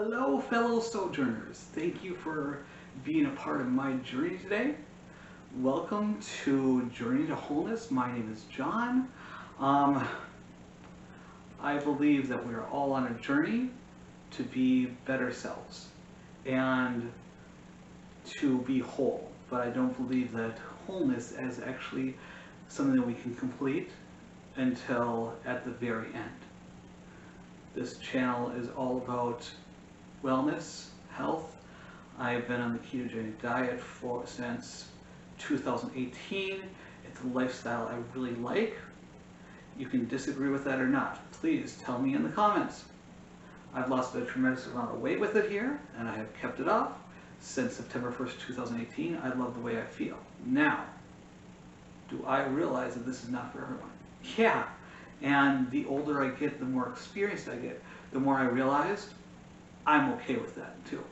Hello, fellow sojourners. Thank you for being a part of my journey today. Welcome to Journey to Wholeness. My name is John. I believe that we are all on a journey to be better selves and to be whole. But I don't believe that wholeness is actually something that we can complete until at the very end. This channel is all about wellness, health. I've been on the ketogenic diet since 2018. It's a lifestyle I really like. You can disagree with that or not. Please tell me in the comments. I've lost a tremendous amount of weight with it here, and I have kept it off since September 1st, 2018. I love the way I feel. Now, do I realize that this is not for everyone? Yeah, and the older I get, the more experienced I get, the more I realize I'm okay with that too.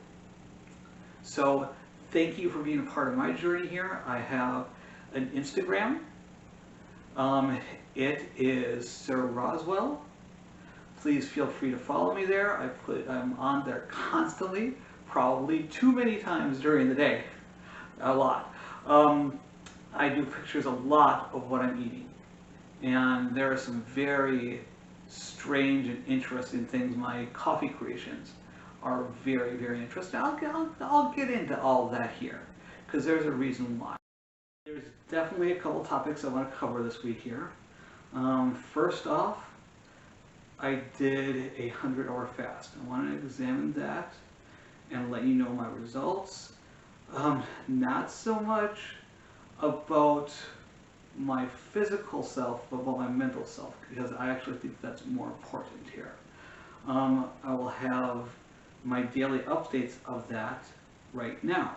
So thank you for being a part of my journey here. I have an Instagram. It is Sir Roswell. Please feel free to follow me there. I'm on there constantly, probably too many times during the day. A lot. I do pictures a lot of what I'm eating. And there are some very strange and interesting things. My coffee creations are very, very interesting. I'll get into all that here because there's a reason why. There's definitely a couple topics I want to cover this week here. First off, I did a 100-hour fast. I want to examine that and let you know my results. Not so much about my physical self, but about my mental self, because I actually think that's more important here. I will have my daily updates of that right now.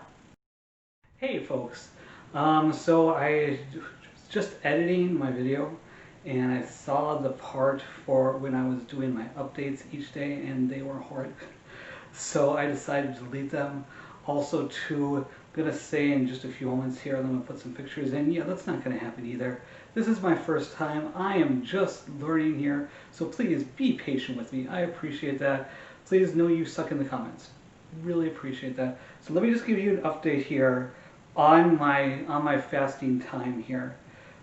Hey folks, so I was just editing my video and I saw the part for when I was doing my updates each day and they were horrid. So I decided to delete them. Also I'm gonna say in just a few moments here, I'm gonna put some pictures in. Yeah, that's not gonna happen either. This is my first time. I am just learning here, so please be patient with me. I appreciate that. Please know you suck in the comments. Really appreciate that. So let me just give you an update here on my fasting time here.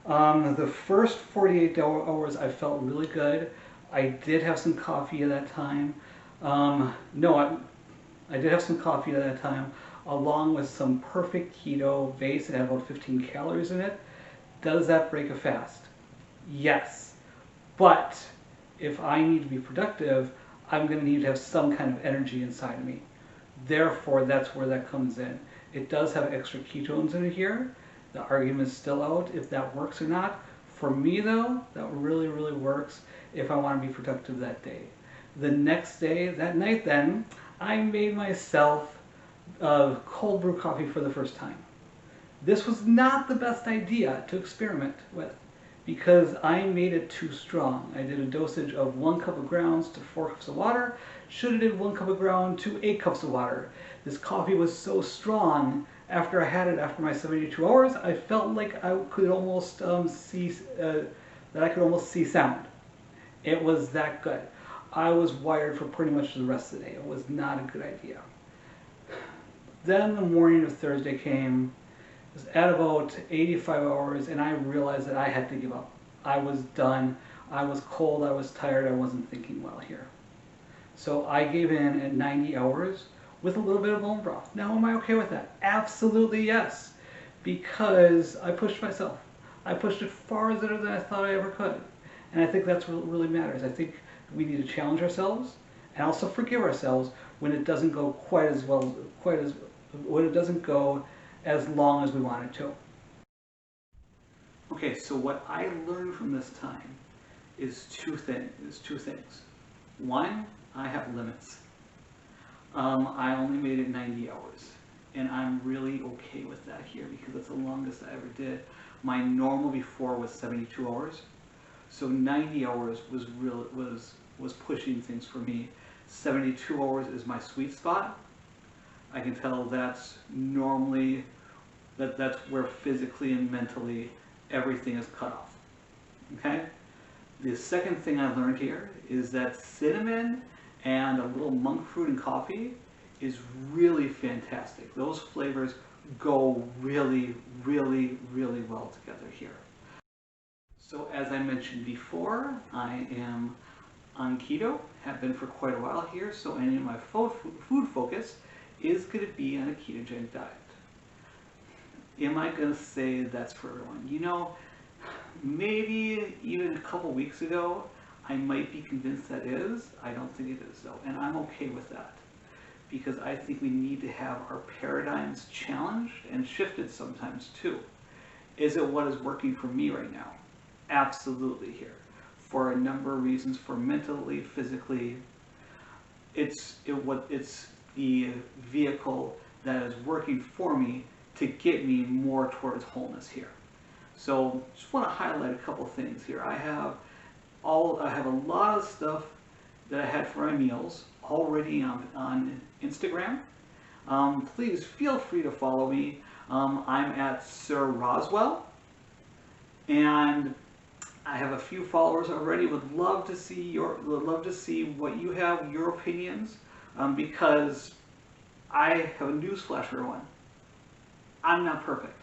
The first 48 hours I felt really good. I did have some coffee at that time. I did have some coffee at that time, along with some perfect keto base. It had about 15 calories in it. Does that break a fast? Yes. But if I need to be productive, I'm going to need to have some kind of energy inside of me. Therefore, that's where that comes in. It does have extra ketones in it here. The argument is still out if that works or not. For me, though, that really, really works if I want to be productive that day. The next day, that night then, I made myself cold brew coffee for the first time. This was not the best idea to experiment with because I made it too strong. I did a dosage of 1 cup of grounds to 4 cups of water. Should have did 1 cup of ground to 8 cups of water. This coffee was so strong after I had it after my 72 hours, I felt like I could almost see sound. It was that good. I was wired for pretty much the rest of the day. It was not a good idea. Then the morning of Thursday came. It was at about 85 hours and I realized that I had to give up. I was done. I was cold. I was tired. I wasn't thinking well here. So I gave in at 90 hours with a little bit of bone broth. Now, am I okay with that? Absolutely yes. Because I pushed myself. I pushed it farther than I thought I ever could. And I think that's what really matters. I think we need to challenge ourselves and also forgive ourselves when it doesn't go when it doesn't go as long as we want it to. Okay, so what I learned from this time is two things. One, I have limits. I only made it 90 hours, and I'm really okay with that here because it's the longest I ever did. My normal before was 72 hours, so 90 hours was pushing things for me. 72 hours is my sweet spot. I can tell that's normally that's where physically and mentally everything is cut off. Okay? The second thing I learned here is that cinnamon and a little monk fruit and coffee is really fantastic. Those flavors go really, really, really well together here. So as I mentioned before, I am on keto, have been for quite a while here, so any of my food focus is going to be on a ketogenic diet. Am I going to say that's for everyone? You know, maybe even a couple weeks ago, I might be convinced that is. I don't think it is though, and I'm okay with that. Because I think we need to have our paradigms challenged and shifted sometimes too. Is it what is working for me right now? Absolutely here. For a number of reasons, for mentally, physically. It's the vehicle that is working for me to get me more towards wholeness here. So just want to highlight a couple things here. I have a lot of stuff that I had for my meals already on Instagram. Please feel free to follow me. I'm at Sir Roswell, and I have a few followers already. Would love to see what you have, your opinions, because I have a newsflash for everyone. I'm not perfect,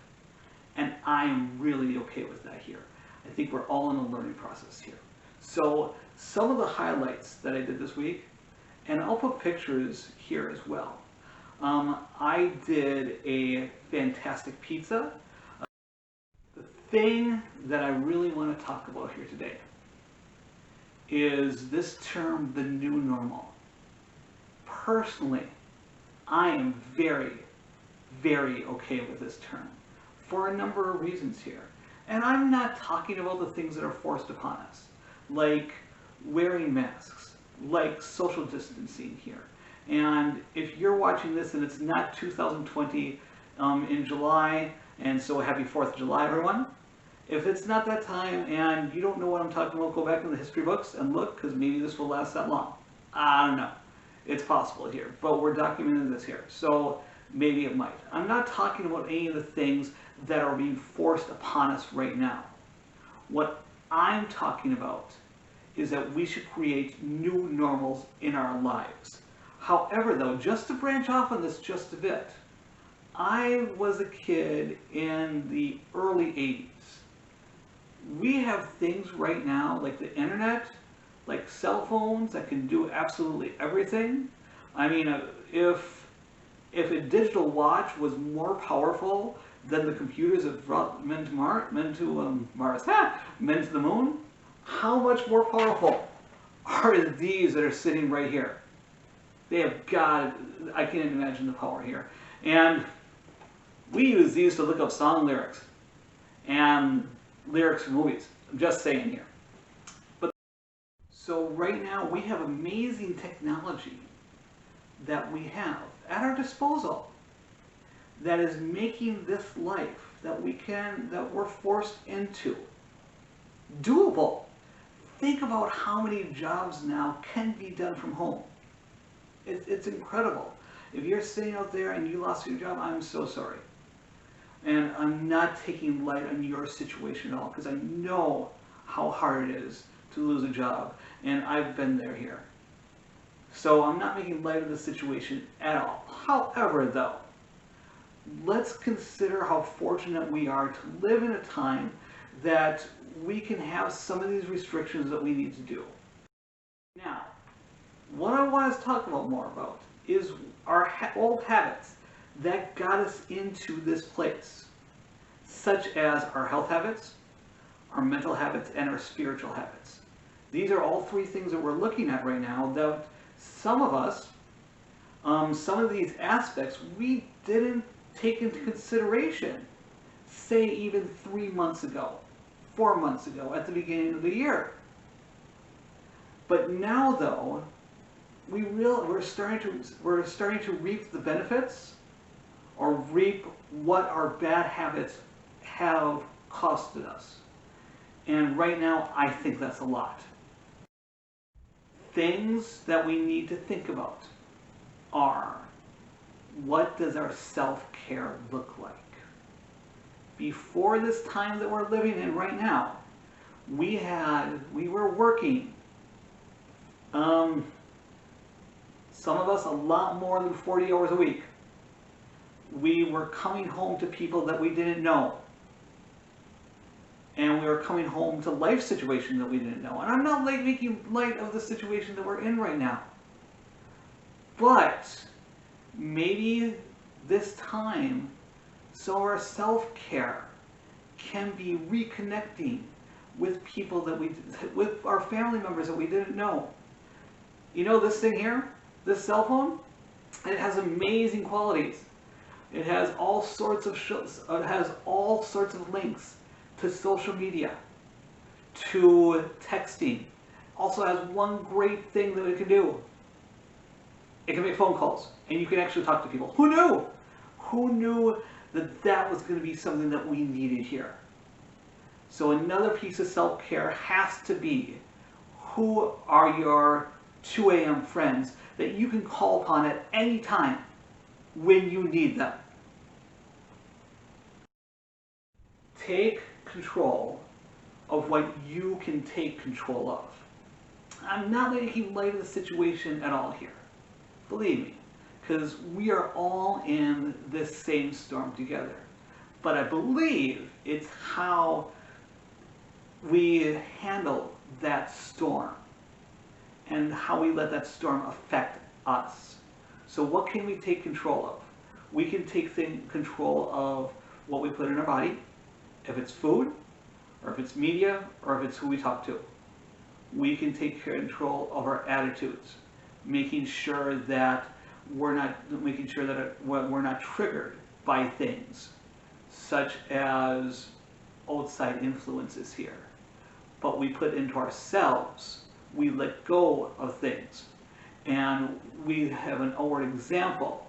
and I am really okay with that here. I think we're all in a learning process here. So some of the highlights that I did this week, and I'll put pictures here as well. I did a fantastic pizza. The thing that I really want to talk about here today is this term, the new normal. Personally, I am very, very okay with this term for a number of reasons here. And I'm not talking about the things that are forced upon us, like wearing masks, like social distancing here. And if you're watching this and it's not 2020 in July, and so happy 4th of July, everyone. If it's not that time and you don't know what I'm talking about, go back in the history books and look, because maybe this will last that long. I don't know. It's possible here, but we're documenting this here, so maybe it might. I'm not talking about any of the things that are being forced upon us right now. What I'm talking about is that we should create new normals in our lives. However, though, just to branch off on this just a bit, I was a kid in the early 80s. We have things right now like the internet, like cell phones that can do absolutely everything. I mean, if a digital watch was more powerful than the computers that brought men to the moon, how much more powerful are these that are sitting right here? They have got, I can't imagine the power here. And we use these to look up song lyrics and lyrics for movies. I'm just saying here. But so right now we have amazing technology that we have at our disposal that is making this life that we're forced into doable. Think about how many jobs now can be done from home. It's incredible. If you're sitting out there and you lost your job, I'm so sorry. And I'm not taking light on your situation at all, because I know how hard it is to lose a job, and I've been there here. So I'm not making light of the situation at all. However, though, let's consider how fortunate we are to live in a time that we can have some of these restrictions that we need to do. Now, what I want to talk more about is our old habits that got us into this place, such as our health habits, our mental habits, and our spiritual habits. These are all three things that we're looking at right now that some of us, some of these aspects we didn't take into consideration, say even 3 months ago, 4 months ago, at the beginning of the year. But now, though, we're starting to reap the benefits, or reap what our bad habits have costed us. And right now, I think that's a lot. Things that we need to think about are, what does our self-care look like? Before this time that we're living in right now, we were working Some of us a lot more than 40 hours a week. We were coming home to people that we didn't know. And we were coming home to life situations that we didn't know. And I'm not making light of the situation that we're in right now. But maybe this time, so our self-care can be reconnecting with people that with our family members that we didn't know. You know this thing here, this cell phone, it has amazing qualities. It has all sorts of links to social media, to texting. Also has one great thing that it can do. It can make phone calls, and you can actually talk to people. Who knew? Who knew that that was going to be something that we needed here? So another piece of self-care has to be, who are your 2 a.m. friends that you can call upon at any time when you need them? Take control of what you can take control of. I'm not making light of the situation at all here. Believe me, because we are all in this same storm together. But I believe it's how we handle that storm and how we let that storm affect us. So what can we take control of? We can take control of what we put in our body, if it's food, or if it's media, or if it's who we talk to. We can take control of our attitudes, making sure that we're not triggered by things such as outside influences here. But we put into ourselves, we let go of things. And we have an outward example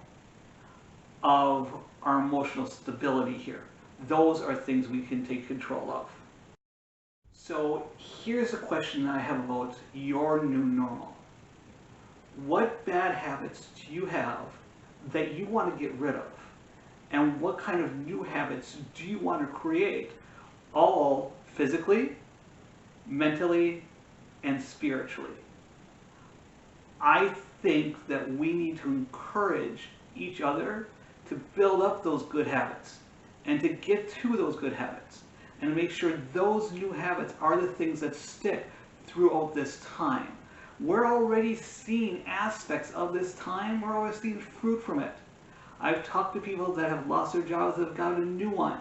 of our emotional stability here. Those are things we can take control of. So here's a question that I have about your new normal. What bad habits do you have that you want to get rid of? And what kind of new habits do you want to create? All physically, mentally, and spiritually. I think that we need to encourage each other to build up those good habits and to get to those good habits and make sure those new habits are the things that stick throughout this time. We're already seeing aspects of this time. We're already seeing fruit from it. I've talked to people that have lost their jobs that have got a new one,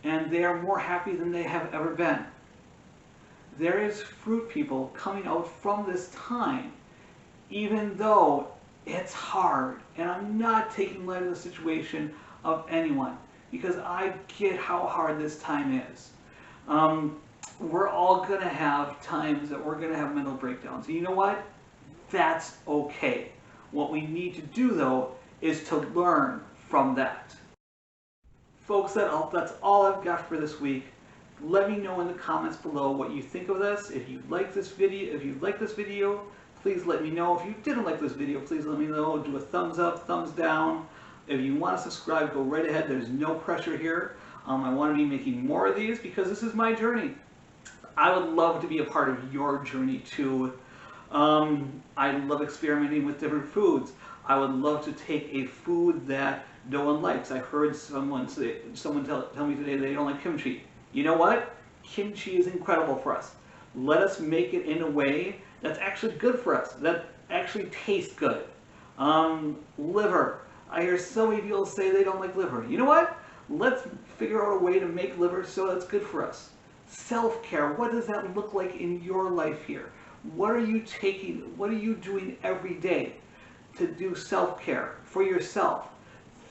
and they are more happy than they have ever been. There is fruit, people, coming out from this time, even though it's hard. And I'm not taking light of the situation of anyone, because I get how hard this time is. We're all going to have times that we're going to have mental breakdowns. And you know what? That's okay. What we need to do, though, is to learn from that. Folks, that's all I've got for this week. Let me know in the comments below what you think of this. If you like this video, please let me know. If you didn't like this video, please let me know. Do a thumbs up, thumbs down. If you want to subscribe, go right ahead. There's no pressure here. I want to be making more of these because this is my journey. I would love to be a part of your journey too. I love experimenting with different foods. I would love to take a food that no one likes. I heard someone tell me today they don't like kimchi. You know what? Kimchi is incredible for us. Let us make it in a way that's actually good for us, that actually tastes good. Liver. I hear so many people say they don't like liver. You know what? Let's figure out a way to make liver so that's good for us. Self-care. What does that look like in your life here? What are you doing every day to do self-care for yourself?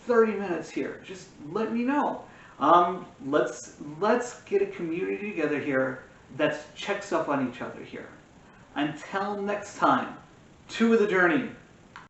30 minutes here. Just let me know. Let's get a community together here that checks up on each other here. Until next time, to the journey.